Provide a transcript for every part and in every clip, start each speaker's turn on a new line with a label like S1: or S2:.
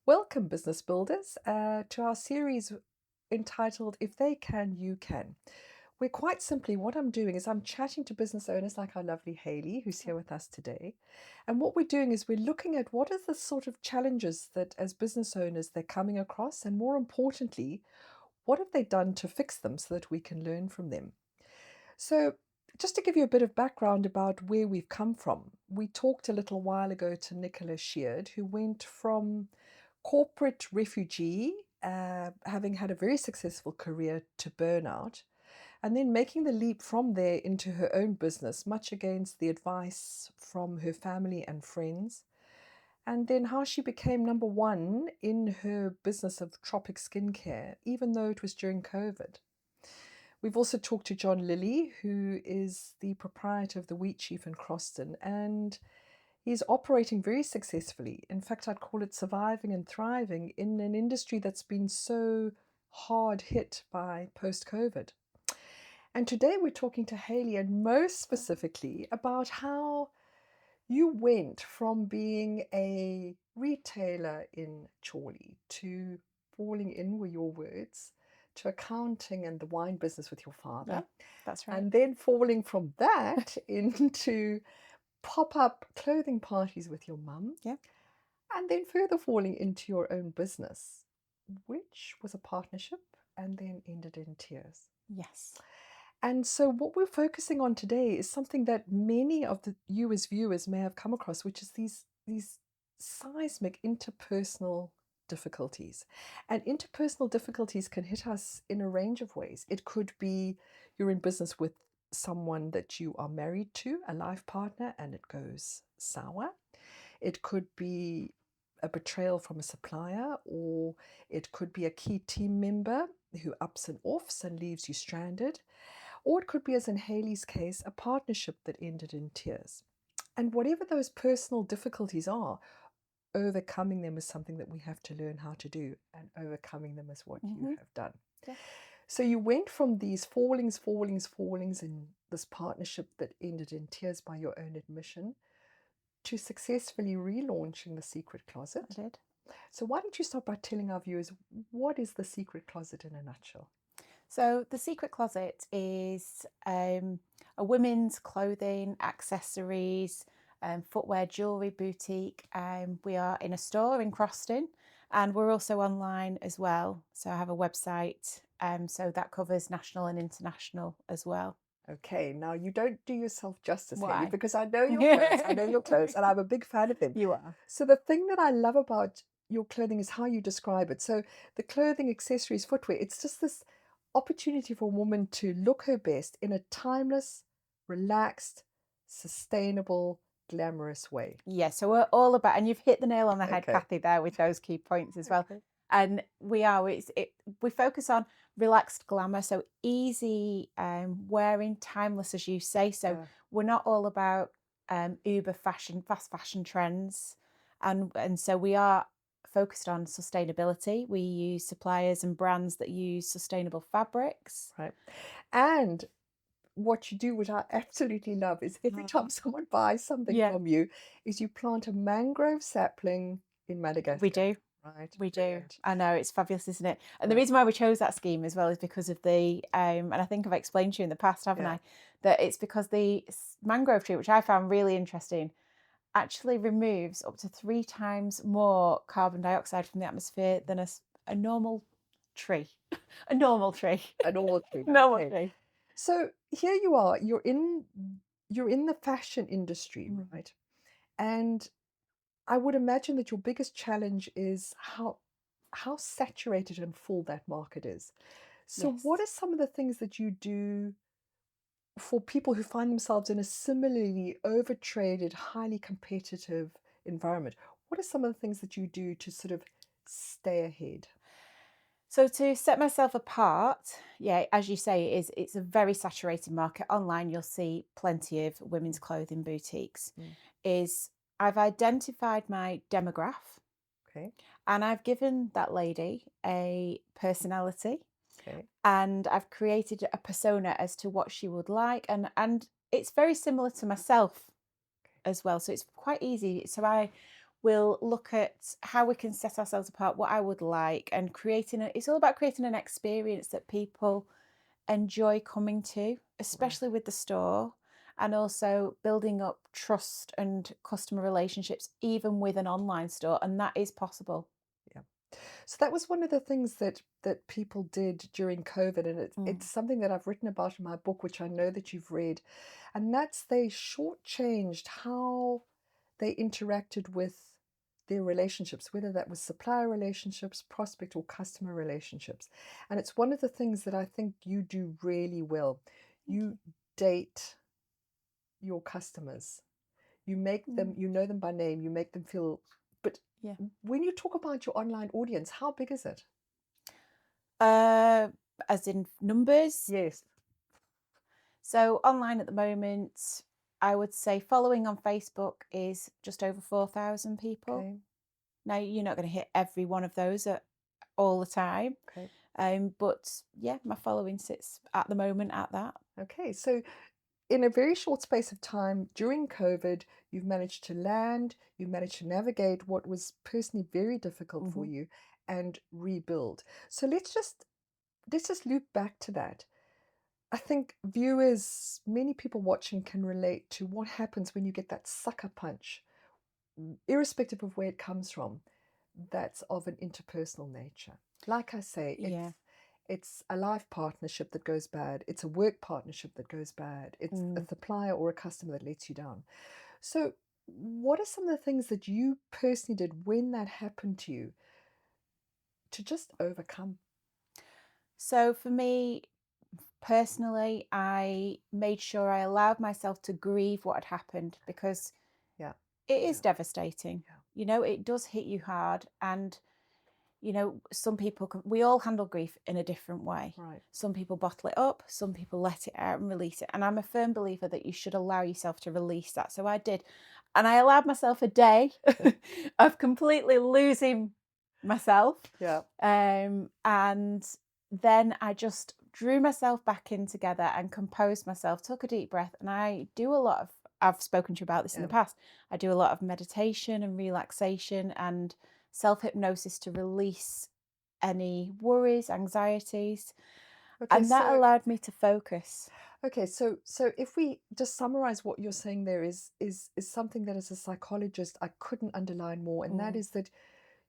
S1: Welcome, business builders, to our series entitled If They Can, You Can. Where quite simply, what I'm doing is I'm chatting to business owners like our lovely Hayley, who's here with us today. And what we're doing is we're looking at what are the sort of challenges that as business owners they're coming across, and more importantly, what have they done to fix them so that we can learn from them. So, just to give you a bit of background about where we've come from, we talked a little while ago to Nicola Sheard, who went from corporate refugee, having had a very successful career, to burnout, and then making the leap from there into her own business, much against the advice from her family and friends. And then how she became number one in her business of tropic skincare, even though it was during COVID. We've also talked to John Lilly, who is the proprietor of the Wheat Chief in Croston, and he's operating very successfully. In fact, I'd call it surviving and thriving in an industry that's been so hard hit by post-COVID. And today we're talking to Hayley, and most specifically about how you went from being a retailer in Chorley to falling in, were your words, to accounting and the wine business with your father.
S2: Yeah, that's right.
S1: And then falling from that into pop-up clothing parties with your mum.
S2: Yeah.
S1: And then further falling into your own business, which was a partnership and then ended in tears.
S2: Yes.
S1: And so what we're focusing on today is something that many of you as viewers may have come across, which is these seismic interpersonal difficulties. And interpersonal difficulties can hit us in a range of ways. It could be you're in business with someone that you are married to, a life partner, and it goes sour. It could be a betrayal from a supplier, or it could be a key team member who ups and offs and leaves you stranded. Or it could be, as in Hayley's case, a partnership that ended in tears. And whatever those personal difficulties are, overcoming them is something that we have to learn how to do, and overcoming them is what you have done.
S2: Yeah.
S1: So you went from these fallings in this partnership that ended in tears by your own admission to successfully relaunching The Secret Closet.
S2: I did.
S1: So why don't you start by telling our viewers, what is The Secret Closet in a nutshell?
S2: So the Secret Closet is a women's clothing, accessories, footwear, jewellery boutique. We are in a store in Croston, and we're also online as well. So I have a website, so that covers national and international as well.
S1: Okay, now you don't do yourself justice, Hayley,
S2: Why?
S1: because I know your clothes. I know your clothes, and I'm a big fan of them.
S2: You are.
S1: So the thing that I love about your clothing is how you describe it. So the clothing, accessories, footwear, it's just this opportunity for a woman to look her best in a timeless, relaxed, sustainable, glamorous way.
S2: Yeah, so we're all about, and you've hit the nail on the head,
S1: Okay.
S2: Kathi, there with those key points as well.
S1: Okay.
S2: And we focus on relaxed glamour, so easy wearing, timeless, as you say. So we're not all about uber fashion, fast fashion trends, and so we are focused on sustainability. We use suppliers and brands that use sustainable fabrics.
S1: Right. And what you do, which I absolutely love, is every time someone buys something
S2: Yeah.
S1: from you, is you plant a mangrove sapling in Madagascar.
S2: We do.
S1: Right.
S2: We do.
S1: Brilliant.
S2: I know, it's fabulous, isn't it? And the reason why we chose that scheme as well is because of the, and I think I've explained to you in the past, haven't I, that it's because the mangrove tree, which I found really interesting, actually removes up to 3 times more carbon dioxide from the atmosphere than a normal tree. A normal tree.
S1: A normal tree.
S2: Normal
S1: Okay.
S2: tree.
S1: So here you are, you're in the fashion industry, right? And I would imagine that your biggest challenge is how saturated and full that market is. So what are some of the things that you do for people who find themselves in a similarly overtraded, highly competitive environment? What are some of the things that you do to sort of stay ahead?
S2: So to set myself apart, yeah, as you say, it's a very saturated market. Online, you'll see plenty of women's clothing boutiques. Is I've identified my demographic,
S1: Okay.
S2: and I've given that lady a personality,
S1: Okay.
S2: and I've created a persona as to what she would like, and it's very similar to myself as well. So it's quite easy. So we'll look at how we can set ourselves apart, what I would like, and it's all about creating an experience that people enjoy coming to,
S1: Right.
S2: especially with the store, and also building up trust and customer relationships, even with an online store. And that is possible.
S1: Yeah. So that was one of the things that people did during COVID, and it's
S2: Mm.
S1: something that I've written about in my book, which I know that you've read, and that's they shortchanged how they interacted with their relationships, whether that was supplier relationships, prospect or customer relationships. And it's one of the things that I think you do really well.
S2: Thank
S1: You
S2: you.
S1: date your customers. You make them,
S2: Mm.
S1: you know them by name, you make them feel, but
S2: Yeah.
S1: when you talk about your online audience, how big is it?
S2: Uh, as in numbers.
S1: Yes.
S2: So online at the moment, I would say following on Facebook is just over 4,000 people.
S1: Okay.
S2: Now, you're not going to hit every one of those all the time.
S1: Okay.
S2: But yeah, my following sits at the moment at that.
S1: Okay. So in a very short space of time during COVID, you've managed to land, you've managed to navigate what was personally very difficult for
S2: Hmm.
S1: you and rebuild. So let's just loop back to that. I think viewers, many people watching can relate to what happens when you get that sucker punch, irrespective of where it comes from, that's of an interpersonal nature. Like I say,
S2: Yeah.
S1: it's a life partnership that goes bad. It's a work partnership that goes bad. It's a
S2: Mm.
S1: supplier or a customer that lets you down. So, what are some of the things that you personally did when that happened to you to just overcome?
S2: So for me personally, I made sure I allowed myself to grieve what had happened because
S1: Yeah,
S2: it is
S1: yeah,
S2: devastating.
S1: yeah.
S2: It does hit you hard. And some people we all handle grief in a different way.
S1: Right.
S2: Some people bottle it up, some people let it out and release it. And I'm a firm believer that you should allow yourself to release that. So I did. And I allowed myself a day of completely losing myself.
S1: Yeah.
S2: And then I just drew myself back in together and composed myself, took a deep breath. And I've spoken to you about this in the
S1: Yeah.
S2: past. I do a lot of meditation and relaxation and self hypnosis to release any worries, anxieties.
S1: Okay.
S2: And that
S1: So
S2: allowed me to focus.
S1: okay. So if we just summarize what you're saying there is something that as a psychologist I couldn't underline more, and that
S2: Mm,
S1: is that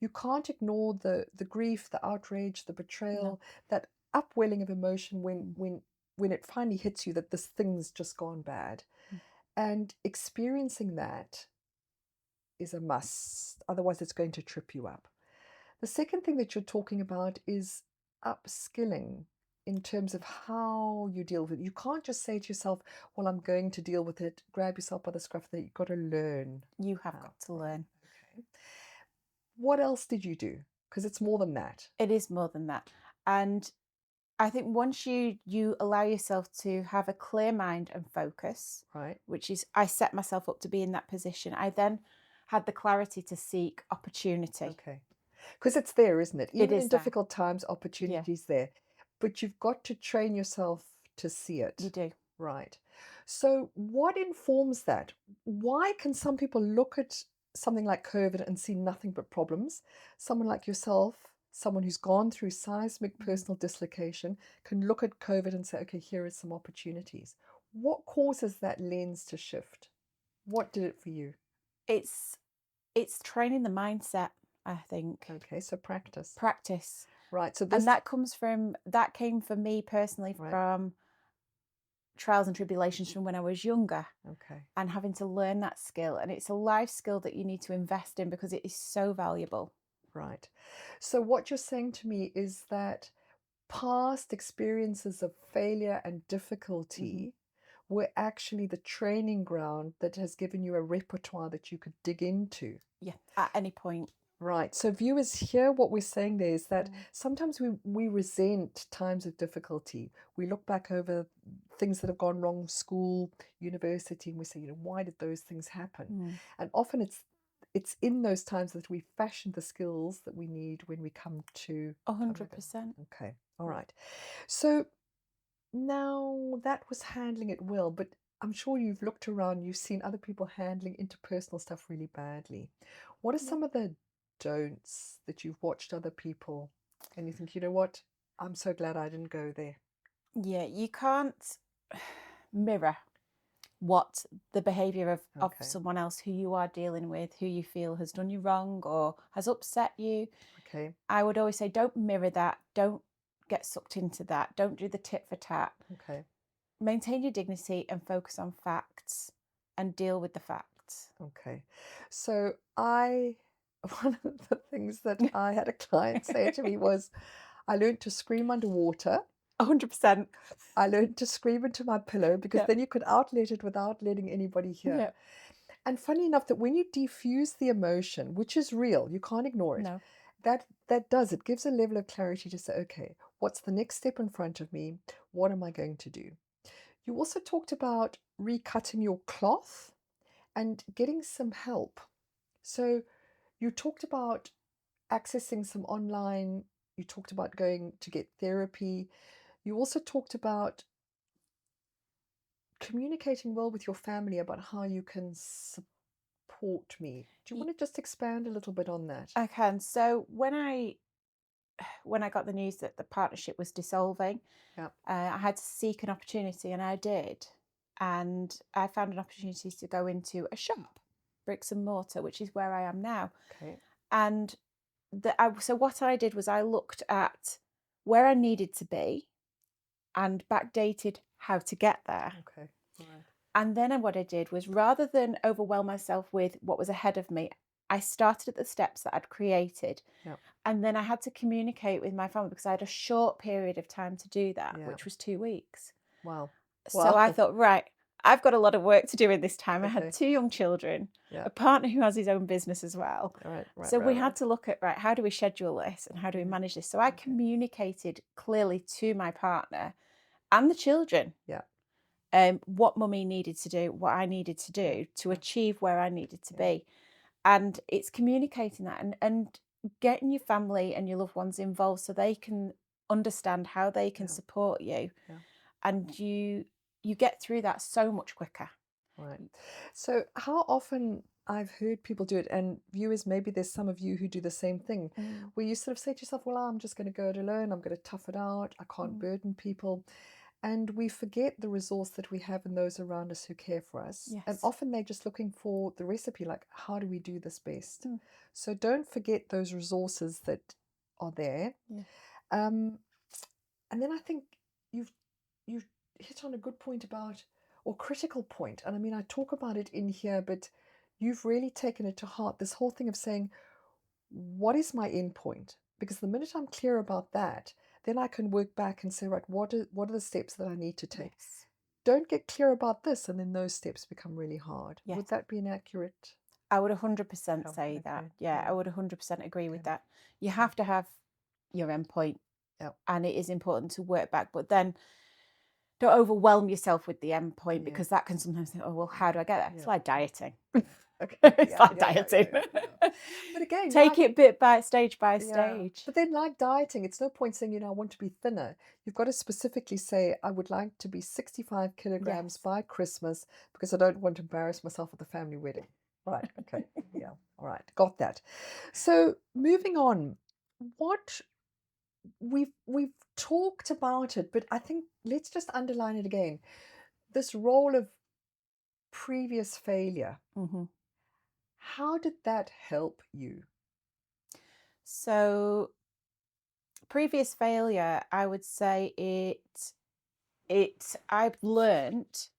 S1: you can't ignore the grief, the outrage, the
S2: no.
S1: betrayal, that upwelling of emotion
S2: Mm,
S1: when it finally hits you that this thing's just gone bad.
S2: mm.
S1: And experiencing that is a must. Otherwise, it's going to trip you up. The second thing that you're talking about is upskilling in terms of how you deal with it. You can't just say to yourself, well, I'm going to deal with it. Grab yourself by the scruff of the neck. You've got to learn
S2: You have
S1: how.
S2: got to
S1: Right.
S2: learn.
S1: Okay. What else did you do? Because it's more than that.
S2: It is more than that. And I think once you allow yourself to have a clear mind and focus,
S1: Right.
S2: which is I set myself up to be in that position, I then had the clarity to seek opportunity.
S1: Okay. Because it's there, isn't it?
S2: It
S1: Even in
S2: is there.
S1: difficult times,
S2: Yeah,
S1: opportunity's there. But you've got to train yourself to see
S2: you
S1: it.
S2: do.
S1: Right. So, what informs that? Why can some people look at something like COVID and see nothing but problems? Someone like yourself, someone who's gone through seismic
S2: Mm.
S1: personal dislocation, can look at COVID and say, okay, here are some opportunities. What causes that lens to shift? What did it for you?
S2: It's it's training the mindset, I think.
S1: Okay, so practice.
S2: Practice.
S1: Right. So,
S2: And
S1: this,
S2: that came for me personally
S1: right.
S2: from trials and tribulations from when I was younger
S1: Okay.
S2: and having to learn that skill. And it's a life skill that you need to invest in because it is so valuable.
S1: Right. So, what you're saying to me is that past experiences of failure and
S2: Hmm.
S1: difficulty were actually the training ground that has given you a repertoire that you could dig into.
S2: Yeah, at any point.
S1: Right. So, viewers, here what we're saying there is that
S2: Mm.
S1: sometimes we resent times of difficulty. We look back over things that have gone wrong, school, university, and we say, why did those things happen?
S2: Mm.
S1: And often it's in those times that we fashion the skills that we need when we come out.
S2: 100%.
S1: Okay. All right. So now that was handling it well, but I'm sure you've looked around, you've seen other people handling interpersonal stuff really badly. What are
S2: Yeah.
S1: some of the don'ts that you've watched other people and you think, you know what? I'm so glad I didn't go there.
S2: Yeah, you can't mirror what the behavior of
S1: Okay.
S2: someone else who you are dealing with, who you feel has done you wrong or has upset you.
S1: Okay.
S2: I would always say, don't mirror that. Don't get sucked into that. Don't do the tit for tat.
S1: Okay.
S2: Maintain your dignity and focus on facts and deal with the facts.
S1: Okay. So one of the things that I had a client say to me was, I learned to scream underwater.
S2: 100%.
S1: I learned to scream into my pillow because
S2: Yeah.
S1: then you could outlet it without letting anybody
S2: Yeah.
S1: hear. And funny enough, that when you diffuse the emotion, which is real, you can't ignore it,
S2: No.
S1: it gives a level of clarity to say, okay, what's the next step in front of me? What am I going to do? You also talked about recutting your cloth and getting some help. So you talked about accessing some online, you talked about going to get therapy. You also talked about communicating well with your family about how you can support me. Do you
S2: Y-
S1: want to just expand a little bit on that?
S2: I can. So when I got the news that the partnership was dissolving,
S1: Yeah.
S2: I had to seek an opportunity, and I did. And I found an opportunity to go into a shop, bricks and mortar, which is where I am now.
S1: Okay.
S2: And so what I did was I looked at where I needed to be and backdated how to get there.
S1: Okay. All right.
S2: And then what I did was, rather than overwhelm myself with what was ahead of me, I started at the steps that I'd created.
S1: Yeah.
S2: And then I had to communicate with my family because I had a short period of time to do that,
S1: Yeah.
S2: which was 2 weeks.
S1: Wow.
S2: So I
S1: Wow.
S2: thought, right, I've got a lot of work to do in this time. I had
S1: Okay.
S2: 2 young children,
S1: Yeah.
S2: a partner who has his own business as well.
S1: All right. Right.
S2: So
S1: Right.
S2: we had
S1: Right.
S2: to look at, right, how do we schedule this and how do we
S1: Yeah.
S2: manage this? So I
S1: Okay.
S2: communicated clearly to my partner and the children
S1: Yeah.
S2: what mummy needed to do, what I needed to
S1: Yeah.
S2: do to
S1: Yeah.
S2: achieve where I needed to
S1: Yeah.
S2: be. And it's communicating that and getting your family and your loved ones involved so they can understand how they can
S1: Yeah.
S2: support you.
S1: Yeah.
S2: And you get through that so much quicker.
S1: Right. So how often I've heard people do it, and viewers, maybe there's some of you who do the same thing,
S2: Mm,
S1: where you sort of say to yourself, well, I'm just going to go it alone. I'm going to tough it out. I can't
S2: mm,
S1: burden people. And we forget the resource that we have in those around us who care for us. And
S2: yes.
S1: often they're just looking for the recipe, like, how do we do this best?
S2: Mm,
S1: So don't forget those resources that are there.
S2: yeah.
S1: Um, and then I think you've you've hit on a good point about, or critical point, and I mean, I talk about it in here, but you've really taken it to heart, this whole thing of saying, what is my end point? Because the minute I'm clear about that, then I can work back and say, right, what are the steps that I need to take?
S2: Yes.
S1: Don't get clear about this, and then those steps become really hard.
S2: Yes.
S1: Would that be an accurate?
S2: I would 100%
S1: Oh,
S2: say that.
S1: okay.
S2: Yeah, I
S1: Yeah.
S2: would 100% agree with
S1: Okay.
S2: that. You
S1: Yeah.
S2: have to have your endpoint,
S1: Yeah.
S2: and it is important to work back, but then don't overwhelm yourself with the endpoint
S1: Yeah.
S2: because that can sometimes think, oh, well, how do I get there? It's
S1: Yeah.
S2: like dieting.
S1: Okay.
S2: It's
S1: Yeah.
S2: like
S1: Yeah. Yeah. Yeah.
S2: dieting.
S1: Yeah. Yeah. But again,
S2: Take
S1: like,
S2: it bit by stage by
S1: yeah,
S2: stage.
S1: but then like dieting, it's no point saying, I want to be thinner. You've got to specifically say, I would like to be 65 kilograms
S2: Yes.
S1: by Christmas because I don't want to embarrass myself at the family wedding. Right. Okay. Yeah. All right. Got that. So moving on, what we've talked about it, but I think let's just underline it again. This role of previous failure,
S2: Hmm.
S1: how did that help you?
S2: So previous failure, I would say I've learnt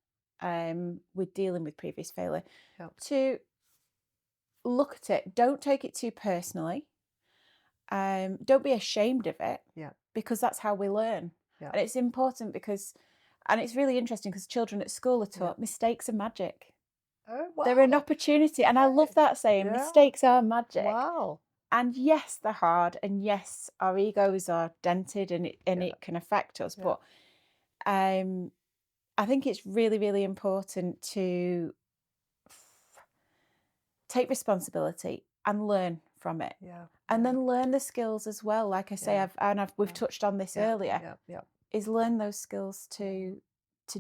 S2: with dealing with previous failure
S1: Yeah.
S2: to look at it. Don't take it too personally. Don't be ashamed of it
S1: Yeah.
S2: because that's how we learn.
S1: Yeah.
S2: And it's important because, and it's really interesting because children at school are
S1: Yeah.
S2: taught mistakes are magic.
S1: Oh,
S2: They're an
S1: wow.
S2: opportunity. And I love
S1: Okay.
S2: that saying,
S1: Yeah.
S2: mistakes are magic.
S1: Wow.
S2: And yes, they're hard. And yes, our egos are dented and
S1: Yeah.
S2: it can affect us.
S1: Yeah.
S2: But I think it's really, really important to take responsibility and learn from it.
S1: Yeah.
S2: And
S1: Yeah.
S2: then learn the skills as well. Like I say,
S1: Yeah.
S2: we've
S1: Yeah.
S2: touched on this
S1: Yeah.
S2: earlier,
S1: Yeah. Yeah.
S2: is learn those skills to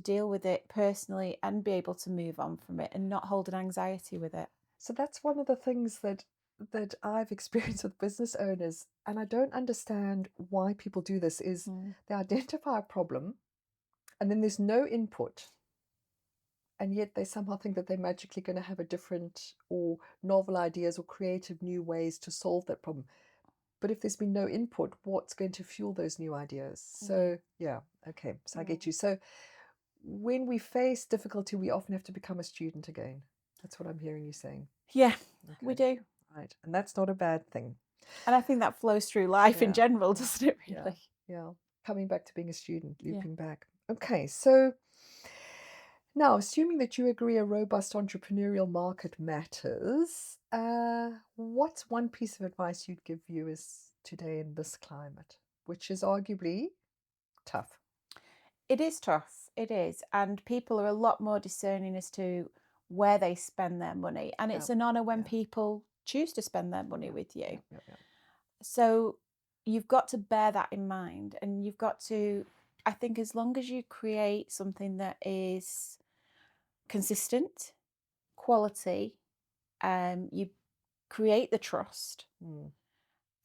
S2: deal with it personally and be able to move on from it and not hold an anxiety with it.
S1: So that's one of the things that I've experienced with business owners, and I don't understand why people do this, is
S2: Mm.
S1: they identify a problem and then there's no input. And yet they somehow think that they're magically going to have a different or novel ideas or creative new ways to solve that problem. But if there's been no input, what's going to fuel those new ideas?
S2: Yeah.
S1: So, yeah, okay. So I get you. So when we face difficulty, we often have to become a student again. That's what I'm hearing you saying.
S2: Yeah, we
S1: Okay,
S2: do.
S1: right. And that's not a bad thing.
S2: And I think that flows through life in
S1: Yeah,
S2: general,
S1: yeah,
S2: doesn't it,
S1: yeah,
S2: really?
S1: yeah. Coming back to being a student,
S2: Yeah.
S1: looping back. Okay, so now, assuming that you agree a robust entrepreneurial market matters, what's one piece of advice you'd give viewers today in this climate, which is arguably tough?
S2: It is tough. It is. And people are a lot more discerning as to where they spend their money. And
S1: Yeah,
S2: it's an honour when
S1: yeah,
S2: people choose to spend their money
S1: yeah,
S2: with
S1: yeah,
S2: you.
S1: yeah, yeah.
S2: So you've got to bear that in mind. And you've got to, I think, as long as you create something that is consistent, quality, you create the trust.
S1: Mm,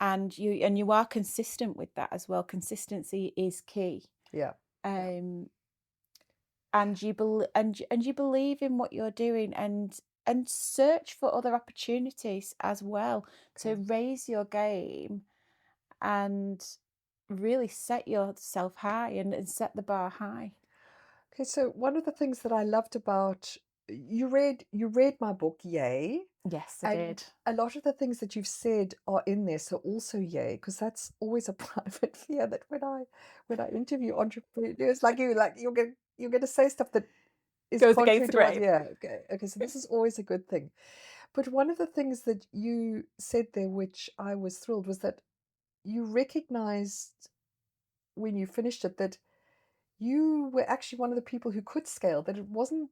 S2: And you are consistent with that as well. Consistency is key.
S1: yeah, yeah.
S2: And you believe in what you're doing, and search for other opportunities as well to
S1: Okay.
S2: raise your game and really set yourself high and set the bar high.
S1: Okay, so one of the things that I loved about you read my book, yay.
S2: Yes, I
S1: And
S2: did.
S1: a lot of the things that you've said are in there, so also yay, because that's always a private fear that when I interview entrepreneurs like you, like you're gonna say stuff that is
S2: Goes against
S1: contrary
S2: the
S1: to what,
S2: grain.
S1: yeah, okay, okay. So this is always a good thing. But one of the things that you said there, which I was thrilled, was that you recognized when you finished it that you were actually one of the people who could scale, that it wasn't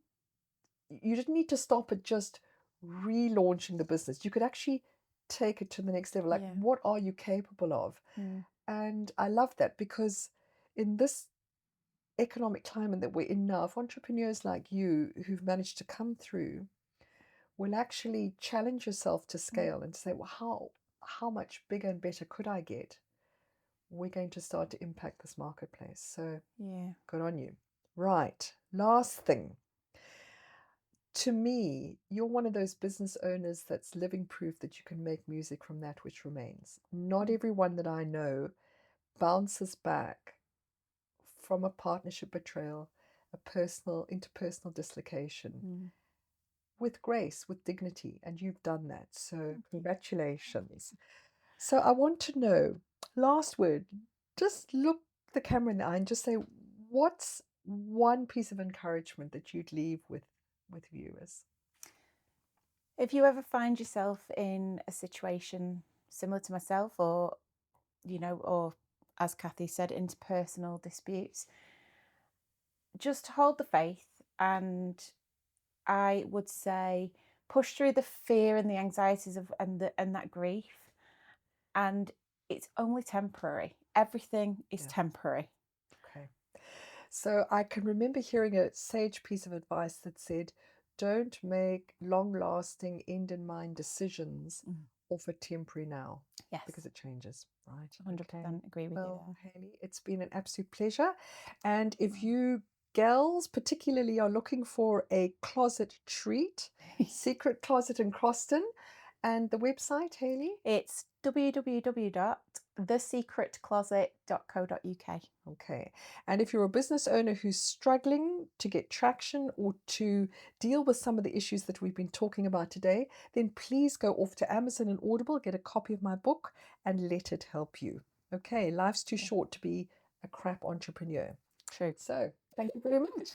S1: you didn't need to stop at just relaunching the business. You could actually take it to the next level. Like,
S2: Yeah.
S1: what are you capable of?
S2: Mm.
S1: And I love that because in this economic climate that we're in now, if entrepreneurs like you who've managed to come through will actually challenge yourself to
S2: Mm.
S1: scale and say, well, how much bigger and better could I get? We're going to start to impact this marketplace. So
S2: Yeah.
S1: good on you. Right. Last thing. To me, you're one of those business owners that's living proof that you can make music from that which remains. Not
S2: Mm.
S1: everyone that I know bounces back from a partnership betrayal, a interpersonal dislocation
S2: Mm.
S1: with grace, with dignity, and you've done that. So,
S2: Thank you.
S1: congratulations. So, I want to know, last word, just look the camera in the eye and just say, what's one piece of encouragement that you'd leave with viewers?
S2: If you ever find yourself in a situation similar to myself, or as Kathi said, interpersonal disputes, just hold the faith. And I would say push through the fear and the anxieties and that grief. And it's only temporary. Everything is
S1: Yeah.
S2: temporary.
S1: Okay. So I can remember hearing a sage piece of advice that said, don't make long lasting end in mind decisions
S2: Mm.
S1: off a temporary now
S2: Yes,
S1: because it changes, right? Okay.
S2: 100% agree with you
S1: Well,
S2: there.
S1: Hayley, it's been an absolute pleasure. And if
S2: Mm.
S1: you girls particularly are looking for a closet treat, secret closet in Croston, and the website, Hayley?
S2: It's www.thesecretcloset.co.uk.
S1: Okay. And if you're a business owner who's struggling to get traction or to deal with some of the issues that we've been talking about today, then please go off to Amazon and Audible, get a copy of my book, and let it help you. Okay. Life's too short to be a crap entrepreneur.
S2: True.
S1: So, thank you very much.